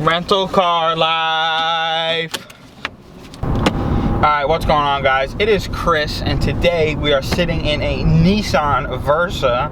Rental car life. Alright, what's going on, guys? It is Chris, and today we are sitting in a Nissan Versa.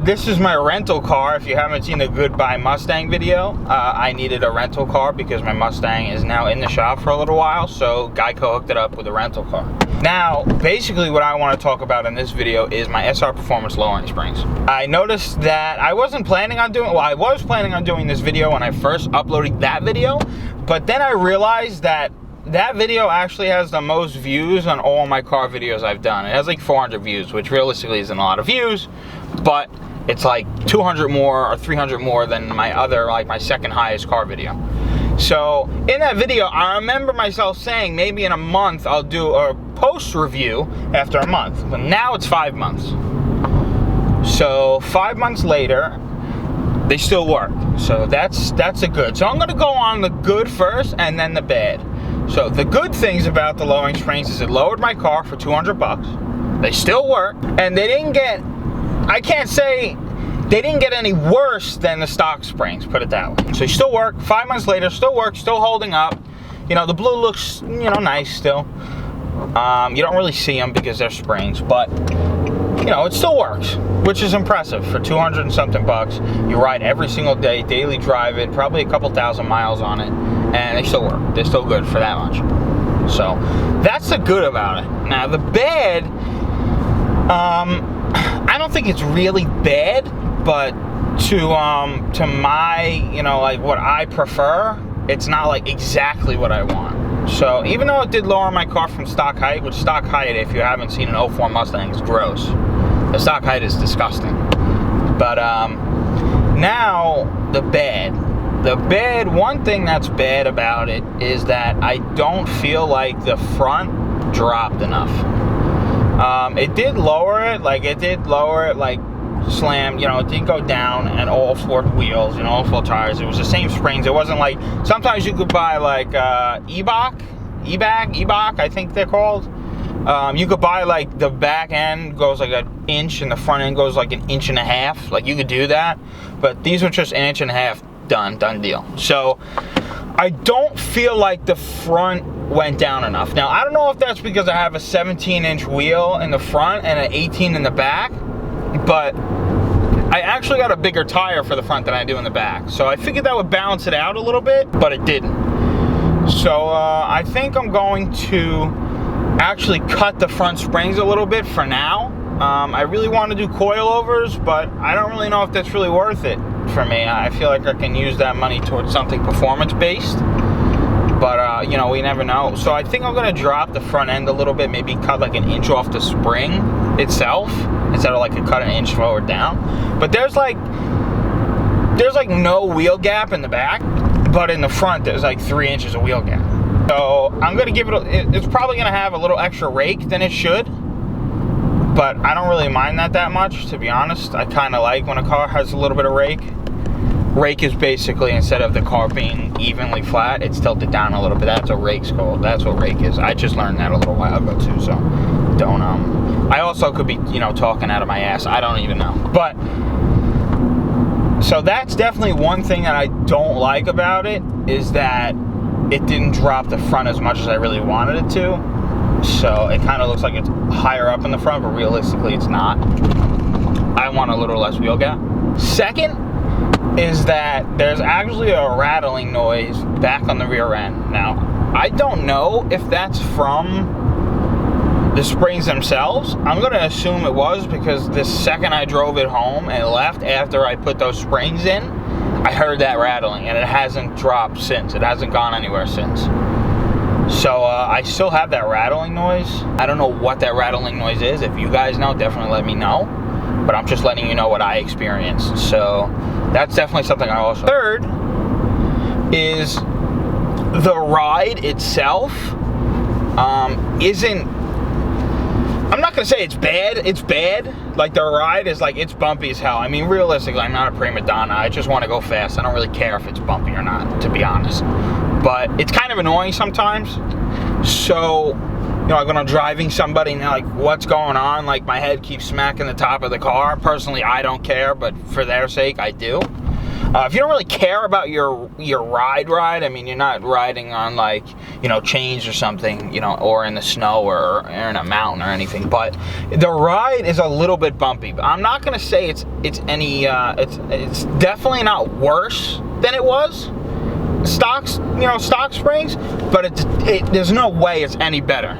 This is my rental car. If you haven't seen the Goodbye Mustang video, I needed a rental car because my Mustang is now in the shop for a little while, so Geico hooked it up with a rental car. Now, basically what I want to talk about in this video is my SR Performance lowering springs. I noticed that I wasn't planning on doing, well, I was planning on doing this video when I first uploaded that video, but then I realized that that video actually has the most views on all my car videos I've done. It has like 400 views, which realistically isn't a lot of views, but it's like 200 more or 300 more than my other, like my second highest car video. So in that video, I remember myself saying maybe in a month I'll do a post review after a month, but now it's 5 months. So 5 months later, they still work. So that's a good. So I'm gonna go on the good first and then the bad. So the good things about the lowering springs is it lowered my car for 200 bucks. They still work, and they didn't get, I can't say they didn't get any worse than the stock springs, put it that way. So they still work. 5 months later, still work, still holding up. You know, the blue looks, you know, nice still. You don't really see them because they're springs, but you know, it still works, which is impressive for 200 and something bucks. You ride every single day, daily drive it, probably a couple thousand miles on it, and they still work. They're still good for that much. So that's the good about it. Now the bad, I don't think it's really bad, but to my, you know, like what I prefer, it's not like exactly what I want. So even though it did lower my car from stock height, which stock height, if you haven't seen an 04 Mustang, is gross. The stock height is disgusting. But now the bad. The bad, one thing that's bad about it is that I don't feel like the front dropped enough. It did lower it, like slammed, you know, it didn't go down and all four wheels and all four tires. It was the same springs. It wasn't like, sometimes you could buy like EBAC, I think they're called. You could buy like the back end goes like an inch and the front end goes like an inch and a half. Like you could do that, but these were just an inch and a half, done deal. So I don't feel like the front went down enough. Now I don't know if that's because I have a 17-inch wheel in the front and an 18 in the back, but I actually got a bigger tire for the front than I do in the back. So I figured that would balance it out a little bit, but it didn't. So I think I'm going to actually cut the front springs a little bit for now. I really want to do coilovers, but I don't really know if that's really worth it for me. I feel like I can use that money towards something performance-based, but you know, we never know. So I think I'm going to drop the front end a little bit, maybe cut like an inch off the spring itself, instead of like a cut an inch forward down. But there's like no wheel gap in the back, but in the front there's like 3 inches of wheel gap. So I'm gonna give it, it's probably gonna have a little extra rake than it should, but I don't really mind that much, to be honest. I kind of like when a car has a little bit of rake. Rake is basically, instead of the car being evenly flat, it's tilted down a little bit. That's what rake's called. That's what rake is. I just learned that a little while ago too, so don't, I also could be, you know, talking out of my ass. I don't even know. But, so that's definitely one thing that I don't like about it, is that it didn't drop the front as much as I really wanted it to. So it kind of looks like it's higher up in the front, but realistically it's not. I want a little less wheel gap. Second is that there's actually a rattling noise back on the rear end. Now, I don't know if that's from the springs themselves. I'm going to assume it was, because the second I drove it home and left after I put those springs in, I heard that rattling, and it hasn't dropped since. It hasn't gone anywhere since. So I still have that rattling noise. I don't know what that rattling noise is. If you guys know, definitely let me know. But I'm just letting you know what I experienced. So that's definitely something I also. Third is the ride itself isn't, I'm not gonna say it's bad. It's bad. Like the ride is like, it's bumpy as hell. I mean, realistically, I'm not a prima donna. I just want to go fast. I don't really care if it's bumpy or not, to be honest. But it's kind of annoying sometimes. So, you know, like when I'm driving somebody and they're like, what's going on? Like my head keeps smacking the top of the car. Personally, I don't care, but for their sake, I do. If you don't really care about your ride, I mean, you're not riding on like, you know, chains or something, you know, or in the snow or in a mountain or anything, but the ride is a little bit bumpy. I'm not gonna say it's any it's definitely not worse than it was stock springs, but there's no way it's any better.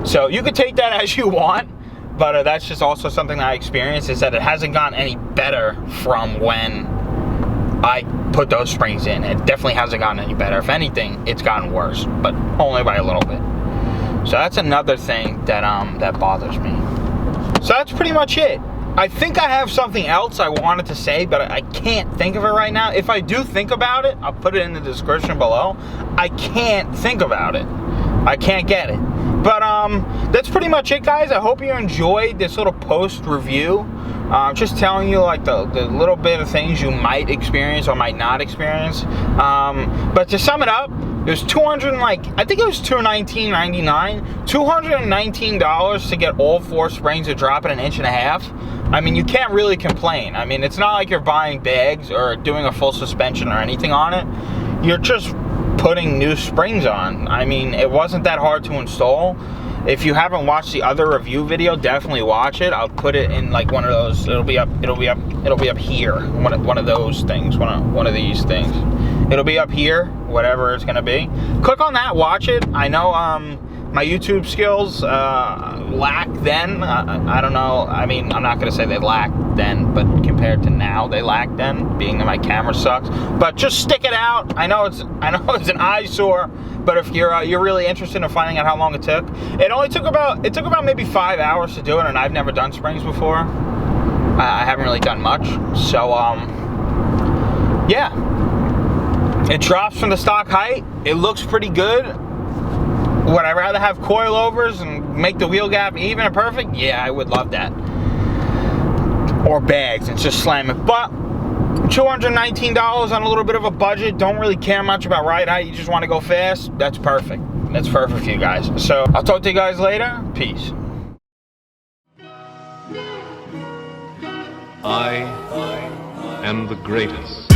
So you could take that as you want, but that's just also something that I experienced, is that it hasn't gotten any better from when I put those springs in. It definitely hasn't gotten any better. If anything, it's gotten worse, but only by a little bit. So that's another thing that that bothers me. So that's pretty much it. I think I have something else I wanted to say, but I can't think of it right now. If I do think about it, I'll put it in the description below. I can't think about it. I can't get it. But that's pretty much it, guys. I hope you enjoyed this little post review. Just telling you like the little bit of things you might experience or might not experience. But to sum it up, it was I think it was $219.99, $219 to get all 4 springs to drop at 1.5 inches. I mean, you can't really complain. I mean, it's not like you're buying bags or doing a full suspension or anything on it. You're just putting new springs on. I mean, it wasn't that hard to install. If you haven't watched the other review video, definitely watch it. I'll put it in like one of those. It'll be up here. One of those things. One of these things. It'll be up here, whatever it's gonna be. Click on that, watch it. I know my YouTube skills lack then. I don't know. I mean, I'm not gonna say they lacked then, but compared to now, they lack then. Being that my camera sucks, but just stick it out. I know it's an eyesore, but if you're really interested in finding out how long it took, it took about maybe 5 hours to do it, and I've never done springs before. I haven't really done much, so yeah. It drops from the stock height. It looks pretty good. Would I rather have coilovers and make the wheel gap even and perfect? Yeah, I would love that. Or bags and just slam it. But $219 on a little bit of a budget. Don't really care much about ride height. You just want to go fast. That's perfect. That's perfect for you guys. So I'll talk to you guys later. Peace. I am the greatest.